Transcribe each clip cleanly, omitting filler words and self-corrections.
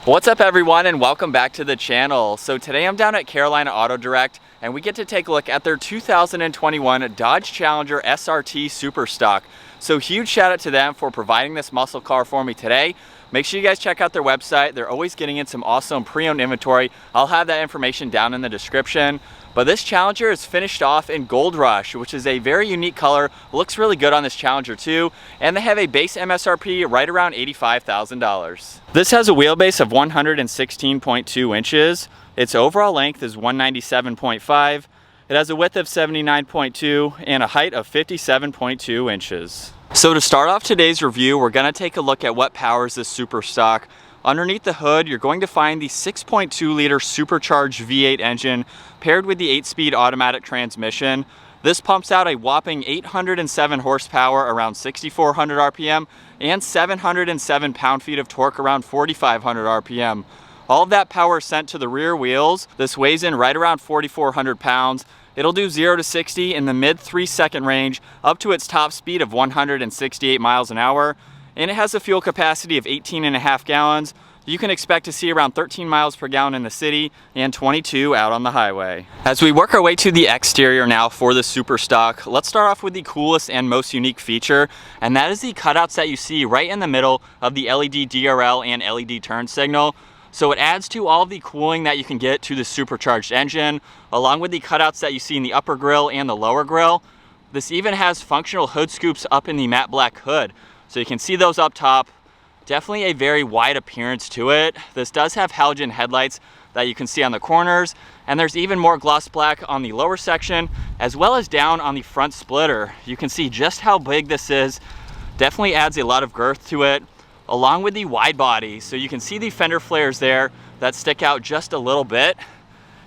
What's up everyone, and welcome back to the channel. So today I'm down at Carolina Auto Direct and we get to take a look at their 2021 Dodge Challenger SRT Super Stock. So huge shout out to them for providing this muscle car for me today. Make sure you guys check out their website. They're always getting in some awesome pre-owned inventory. I'll have that information down in the description. But this Challenger is finished off in Gold Rush, which is a very unique color. Looks really good on this Challenger too. And they have a base MSRP right around $85,000. This has a wheelbase of 116.2 inches. Its overall length is 197.5. It has a width of 79.2 and a height of 57.2 inches. So to start off today's review, we're gonna take a look at what powers this Super Stock. Underneath the hood, you're going to find the 6.2 liter supercharged V8 engine paired with the 8-speed automatic transmission. This pumps out a whopping 807 horsepower around 6,400 RPM and 707 pound-feet of torque around 4,500 RPM. All of that power is sent to the rear wheels. This weighs in right around 4,400 pounds. It'll do 0 to 60 in the mid 3-second range up to its top speed of 168 miles an hour. And it has a fuel capacity of 18.5 gallons. You can expect to see around 13 miles per gallon in the city and 22 out on the highway. As we work our way to the exterior now for the Super Stock, let's start off with the coolest and most unique feature, and that is the cutouts that you see right in the middle of the LED DRL and LED turn signal. So it adds to all of the cooling that you can get to the supercharged engine, along with the cutouts that you see in the upper grille and the lower grille. This even has functional hood scoops up in the matte black hood. So you can see those up top. Definitely a very wide appearance to it. This does have halogen headlights that you can see on the corners, and there's even more gloss black on the lower section, as well as down on the front splitter. You can see just how big this is. Definitely adds a lot of girth to it, along with the wide body. So you can see the fender flares there that stick out just a little bit,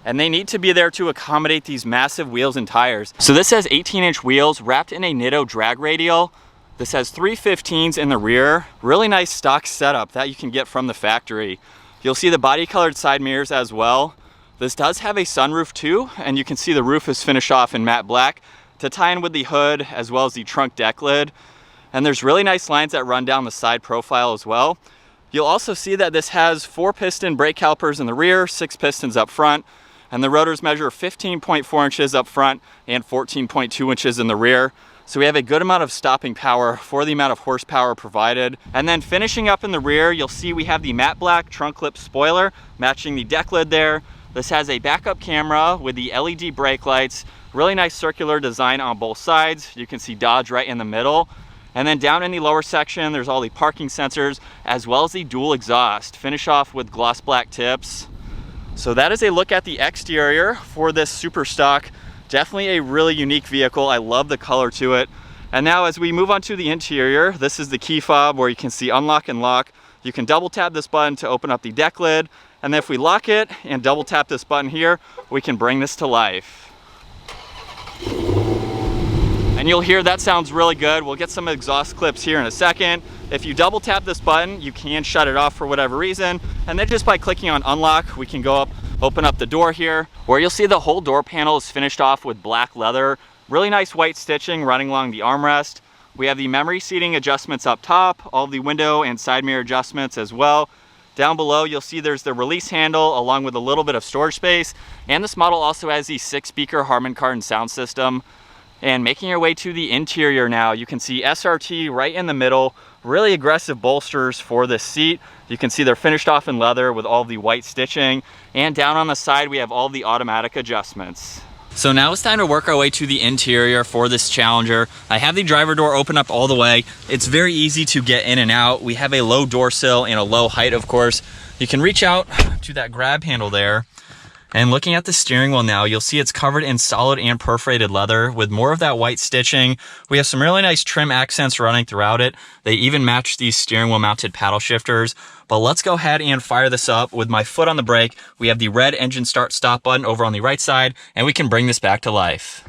and they need to be there to accommodate these massive wheels and tires. So this has 18-inch wheels wrapped in a Nitto drag radial. This has 315s in the rear. Really nice stock setup that you can get from the factory. You'll see the body colored side mirrors as well. This does have a sunroof too, and you can see the roof is finished off in matte black to tie in with the hood as well as the trunk deck lid. And there's really nice lines that run down the side profile as well. You'll also see that this has 4-piston brake calipers in the rear, 6 pistons up front, and the rotors measure 15.4 inches up front and 14.2 inches in the rear. So we have a good amount of stopping power for the amount of horsepower provided. And then finishing up in the rear, you'll see we have the matte black trunk clip spoiler matching the deck lid there. This has a backup camera with the LED brake lights, really nice circular design on both sides. You can see Dodge right in the middle. And then down in the lower section, there's all the parking sensors as well as the dual exhaust. Finish off with gloss black tips. So that is a look at the exterior for this Super Stock. Definitely a really unique vehicle. I love the color to it. And now as we move on to the interior, this is the key fob where you can see unlock and lock. You can double tap this button to open up the deck lid. And then if we lock it and double tap this button here, we can bring this to life. And you'll hear that sounds really good. We'll get some exhaust clips here in a second. If you double tap this button, you can shut it off for whatever reason. And then just by clicking on unlock, we can go up, open up the door here, where you'll see the whole door panel is finished off with black leather. Really nice white stitching running along the armrest. We have the memory seating adjustments up top, all the window and side mirror adjustments as well. Down below, you'll see there's the release handle along with a little bit of storage space. And this model also has the 6-speaker Harman Kardon sound system. And making your way to the interior now, you can see SRT right in the middle. Really aggressive bolsters for this seat. You can see they're finished off in leather with all the white stitching. And down on the side, we have all the automatic adjustments. So now it's time to work our way to the interior for this Challenger. I have the driver door open up all the way. It's very easy to get in and out. We have a low door sill and a low height, of course. You can reach out to that grab handle there. And looking at the steering wheel now, you'll see it's covered in solid and perforated leather with more of that white stitching. We have some really nice trim accents running throughout it. They even match these steering wheel mounted paddle shifters. But let's go ahead and fire this up with my foot on the brake. We have the red engine start stop button over on the right side, and we can bring this back to life.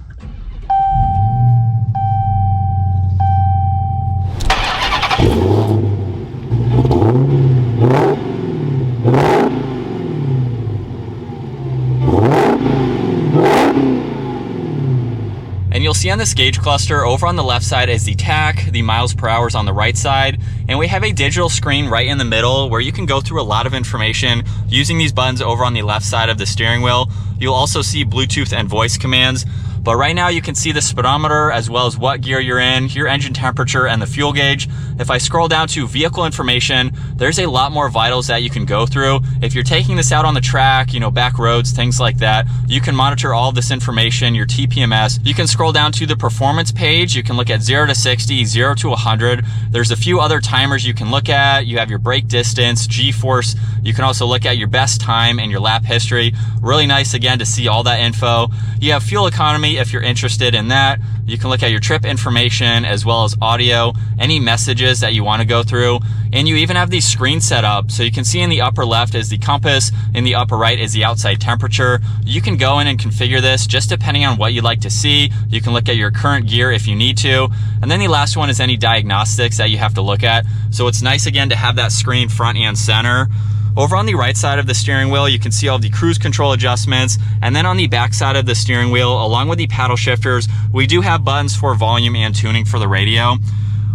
And you'll see on this gauge cluster over on the left side is the tach, the miles per hour is on the right side, And we have a digital screen right in the middle where you can go through a lot of information using these buttons over on the left side of the steering wheel. You'll also see Bluetooth and voice commands. But right now you can see the speedometer as well as what gear you're in, your engine temperature, and the fuel gauge. If I scroll down to vehicle information, there's a lot more vitals that you can go through. If you're taking this out on the track, back roads, things like that, you can monitor all of this information, your TPMS. You can scroll down to the performance page. You can look at 0 to 60, 0 to 100. There's a few other timers you can look at. You have your brake distance, G-force. You can also look at your best time and your lap history. Really nice, again, to see all that info. You have fuel economy if you're interested in that. You can look at your trip information as well as audio, any messages that you want to go through. And you even have these screens set up. So you can see in the upper left is the compass, in the upper right is the outside temperature. You can go in and configure this just depending on what you'd like to see. You can look at your current gear if you need to. And then the last one is any diagnostics that you have to look at. So it's nice, again, to have that screen front and center. Over on the right side of the steering wheel, you can see all the cruise control adjustments. And then on the back side of the steering wheel, along with the paddle shifters, we do have buttons for volume and tuning for the radio.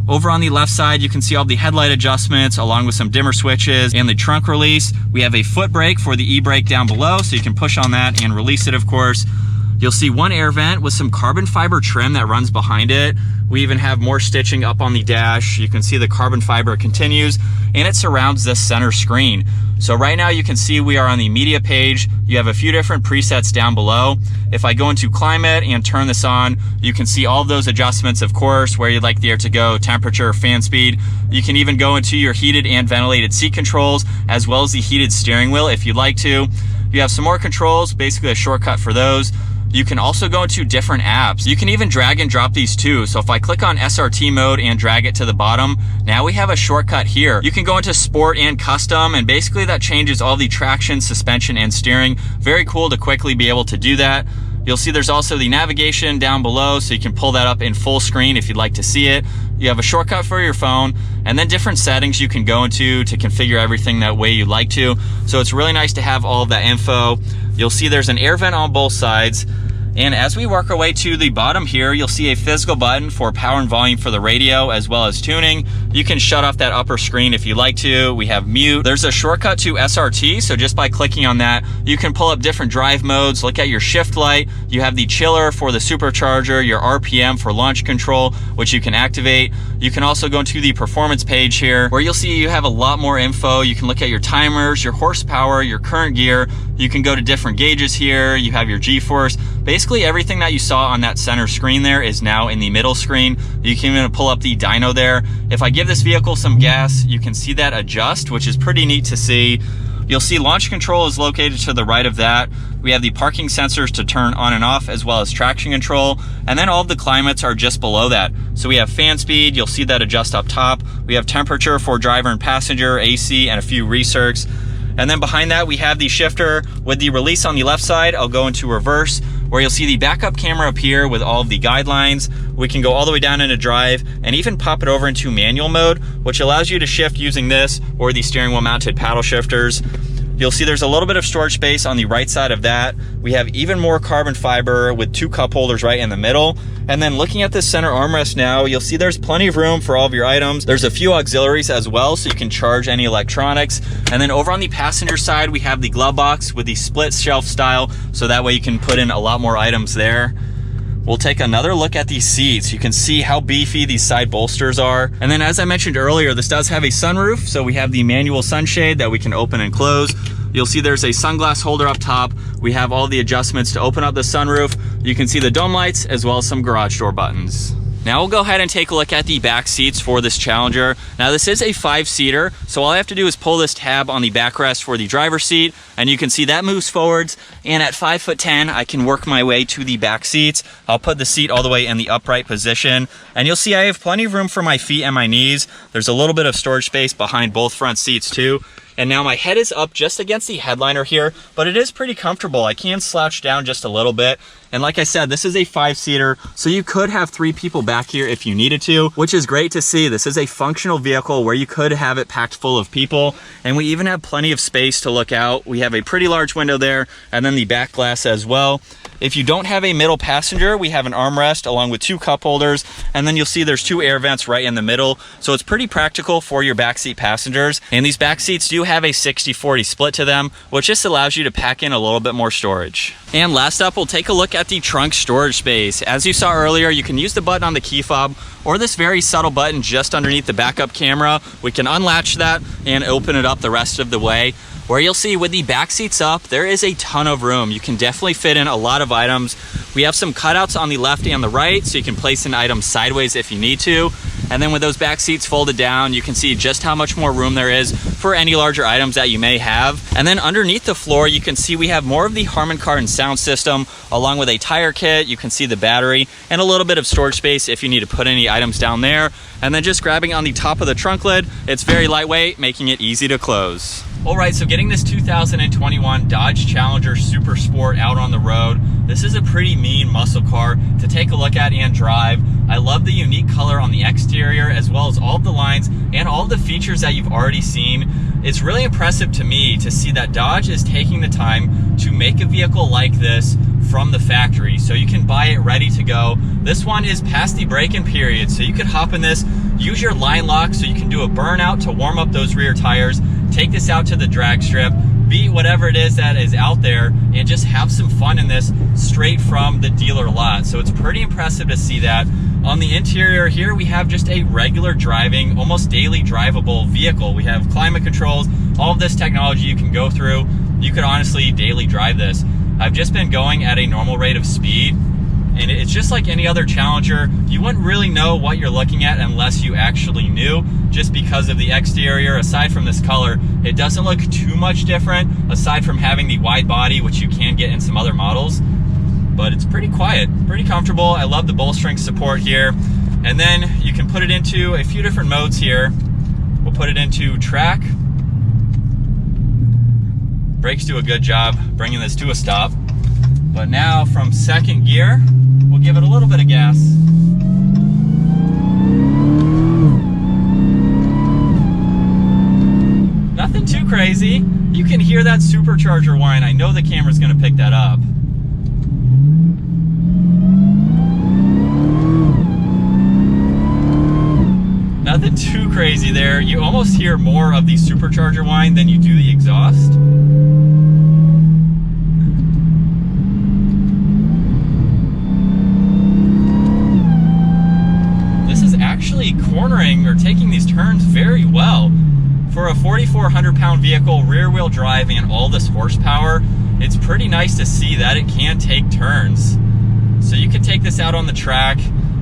Over on the left side, you can see all the headlight adjustments along with some dimmer switches and the trunk release. We have a foot brake for the e-brake down below, so you can push on that and release it, of course. You'll see one air vent with some carbon fiber trim that runs behind it. We even have more stitching up on the dash. You can see the carbon fiber continues and it surrounds this center screen. So right now you can see we are on the media page. You have a few different presets down below. If I go into climate and turn this on, you can see all of those adjustments, of course, where you'd like the air to go, temperature, fan speed. You can even go into your heated and ventilated seat controls, as well as the heated steering wheel if you'd like to. You have some more controls, basically a shortcut for those. You can also go into different apps. You can even drag and drop these too. So if I click on SRT mode and drag it to the bottom, now we have a shortcut here. You can go into sport and custom, and basically that changes all the traction, suspension, and steering. Very cool to quickly be able to do that. You'll see there's also the navigation down below, so you can pull that up in full screen if you'd like to see it. You have a shortcut for your phone, and then different settings you can go into to configure everything that way you'd like to. So it's really nice to have all of that info. You'll see there's an air vent on both sides. And as we work our way to the bottom here, you'll see a physical button for power and volume for the radio, as well as tuning. You can shut off that upper screen if you'd like to. We have mute. There's a shortcut to SRT, so just by clicking on that, you can pull up different drive modes, look at your shift light. You have the chiller for the Supercharger, your RPM for launch control, which you can activate. You can also go into the performance page here, where you'll see you have a lot more info. You can look at your timers, your horsepower, your current gear. You can go to different gauges here. You have your G-force. Basically everything that you saw on that center screen there is now in the middle screen. You can even pull up the dyno there. If I give this vehicle some gas, you can see that adjust, which is pretty neat to see. You'll see launch control is located to the right of that. We have the parking sensors to turn on and off, as well as traction control. And then all of the climates are just below that. So we have fan speed, you'll see that adjust up top. We have temperature for driver and passenger, AC, and a few recircs. And then behind that, we have the shifter with the release on the left side. I'll go into reverse, where you'll see the backup camera up here with all of the guidelines. We can go all the way down into drive and even pop it over into manual mode, which allows you to shift using this or the steering wheel mounted paddle shifters. You'll see there's a little bit of storage space on the right side of that. We have even more carbon fiber with 2 cup holders right in the middle. And then looking at this center armrest now, you'll see there's plenty of room for all of your items. There's a few auxiliaries as well, so you can charge any electronics. And then over on the passenger side, we have the glove box with the split shelf style, so that way you can put in a lot more items there. We'll take another look at these seats. You can see how beefy these side bolsters are. And then as I mentioned earlier, this does have a sunroof, so we have the manual sunshade that we can open and close. You'll see there's a sunglass holder up top. We have all the adjustments to open up the sunroof. You can see the dome lights as well as some garage door buttons. Now we'll go ahead and take a look at the back seats for this Challenger. Now this is a 5-seater, so all I have to do is pull this tab on the backrest for the driver's seat, and you can see that moves forwards, and at 5'10", I can work my way to the back seats. I'll put the seat all the way in the upright position, and you'll see I have plenty of room for my feet and my knees. There's a little bit of storage space behind both front seats too. And now my head is up just against the headliner here, but it is pretty comfortable. I can slouch down just a little bit. And like I said, this is a 5-seater, so you could have 3 people back here if you needed to, which is great to see. This is a functional vehicle where you could have it packed full of people. And we even have plenty of space to look out. We have a pretty large window there, and then the back glass as well. If you don't have a middle passenger, we have an armrest along with 2 cup holders, and then you'll see there's 2 air vents right in the middle. So it's pretty practical for your backseat passengers. And these back seats do have a 60-40 split to them, which just allows you to pack in a little bit more storage. And last up, we'll take a look at the trunk storage space. As you saw earlier, you can use the button on the key fob or this very subtle button just underneath the backup camera. We can unlatch that and open it up the rest of the way. Where you'll see with the back seats up, there is a ton of room. You can definitely fit in a lot of items. We have some cutouts on the left and the right, so you can place an item sideways if you need to. And then with those back seats folded down, you can see just how much more room there is for any larger items that you may have. And then underneath the floor, you can see we have more of the Harman Kardon sound system, along with a tire kit. You can see the battery and a little bit of storage space if you need to put any items down there. And then just grabbing on the top of the trunk lid, it's very lightweight, making it easy to close. All right, so getting this 2021 Dodge Challenger Super Sport out on the road, this is a pretty mean muscle car to take a look at and drive. I love the unique color on the exterior, as well as all of the lines and all of the features that you've already seen. It's really impressive to me to see that Dodge is taking the time to make a vehicle like this from the factory, so you can buy it ready to go. This one is past the break-in period, so you could hop in this, use your line lock so you can do a burnout to warm up those rear tires, take this out to the drag strip, beat whatever it is that is out there, and just have some fun in this straight from the dealer lot. So it's pretty impressive to see that. On the interior here, we have just a regular driving, almost daily drivable vehicle. We have climate controls, all of this technology you can go through. You could honestly daily drive this. I've just been going at a normal rate of speed, and it's just like any other Challenger. You wouldn't really know what you're looking at unless you actually knew, just because of the exterior. Aside from this color, it doesn't look too much different, aside from having the wide body, which you can get in some other models. But it's pretty quiet, pretty comfortable. I love the bolstering support here. And then you can put it into a few different modes here. We'll put it into track. Brakes do a good job bringing this to a stop. But now from second gear, we'll give it a little bit of gas. Nothing too crazy. You can hear that supercharger whine. I know the camera's gonna pick that up. Nothing too crazy there. You almost hear more of the supercharger whine than you do the exhaust. This is actually cornering or taking these turns very well. For a 4,400 pound vehicle, rear wheel drive, and all this horsepower, it's pretty nice to see that it can take turns. So you can take this out on the track.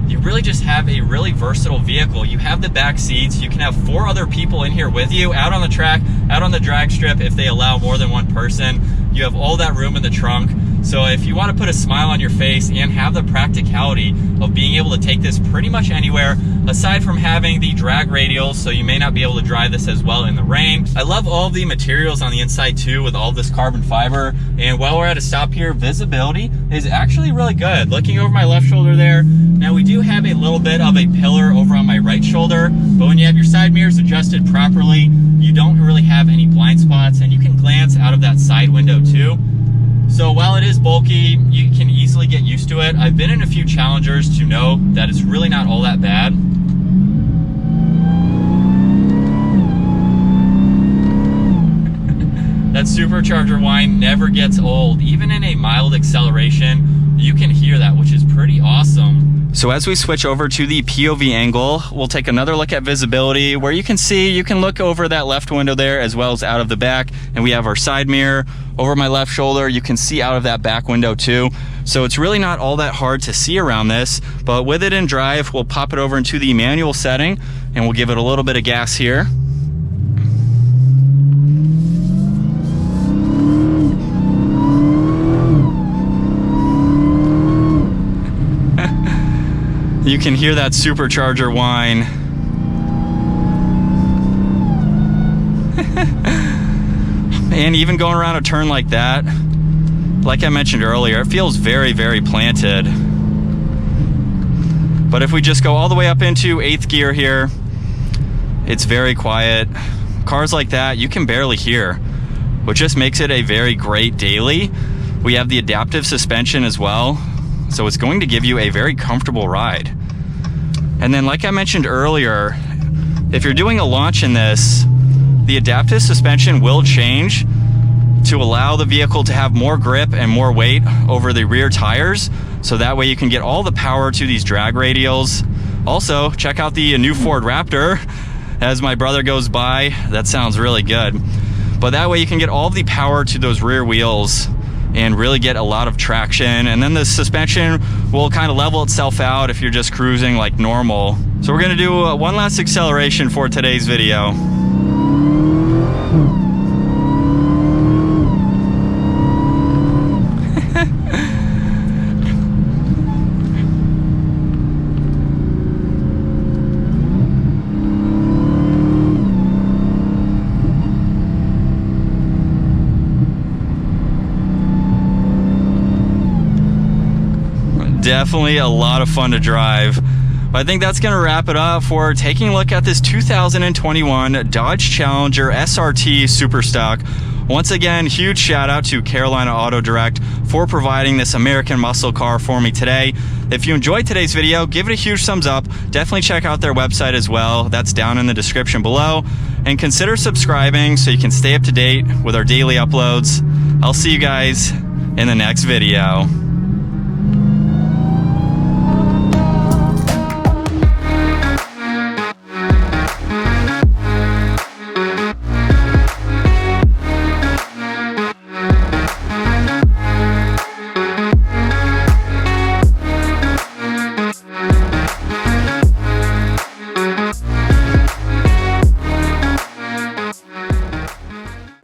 You really just have a really versatile vehicle. You have the back seats. You can have 4 other people in here with you, out on the track, out on the drag strip if they allow more than one person. You have all that room in the trunk. So if you want to put a smile on your face and have the practicality of being able to take this pretty much anywhere, aside from having the drag radials, so you may not be able to drive this as well in the rain. I love all the materials on the inside too, with all this carbon fiber. And while we're at a stop here, visibility is actually really good. Looking over my left shoulder there, now we do have a little bit of a pillar over on my right shoulder, but when you have your side mirrors adjusted properly, you don't really have any blind spots, and you can glance out of that side window too. So while it is bulky, you can easily get used to it. I've been in a few Challengers to know that it's really not all that bad. That supercharger whine never gets old. Even in a mild acceleration, you can hear that, which is pretty awesome. So as we switch over to the POV angle, we'll take another look at visibility, where you can see, you can look over that left window there as well as out of the back. And we have our side mirror over my left shoulder. You can see out of that back window too. So it's really not all that hard to see around this, but with it in drive, we'll pop it over into the manual setting and we'll give it a little bit of gas here. You can hear that supercharger whine. And even going around a turn like that, like I mentioned earlier, it feels very, very planted. But if we just go all the way up into 8th gear here, it's very quiet. Cars like that, you can barely hear, which just makes it a very great daily. We have the adaptive suspension as well, so it's going to give you a very comfortable ride. And then like I mentioned earlier, if you're doing a launch in this, the adaptive suspension will change to allow the vehicle to have more grip and more weight over the rear tires, so that way you can get all the power to these drag radials. Also, check out the new Ford Raptor as my brother goes by. That sounds really good. But that way you can get all the power to those rear wheels and really get a lot of traction. And then the suspension will kind of level itself out if you're just cruising like normal. So we're gonna do one last acceleration for today's video. Definitely a lot of fun to drive. I think that's going to wrap it up for taking a look at this 2021 Dodge Challenger SRT Super Stock. Once again, huge shout out to Carolina Auto Direct for providing this American muscle car for me today. If you enjoyed today's video, give it a huge thumbs up. Definitely check out their website as well. That's down in the description below. And consider subscribing so you can stay up to date with our daily uploads. I'll see you guys in the next video.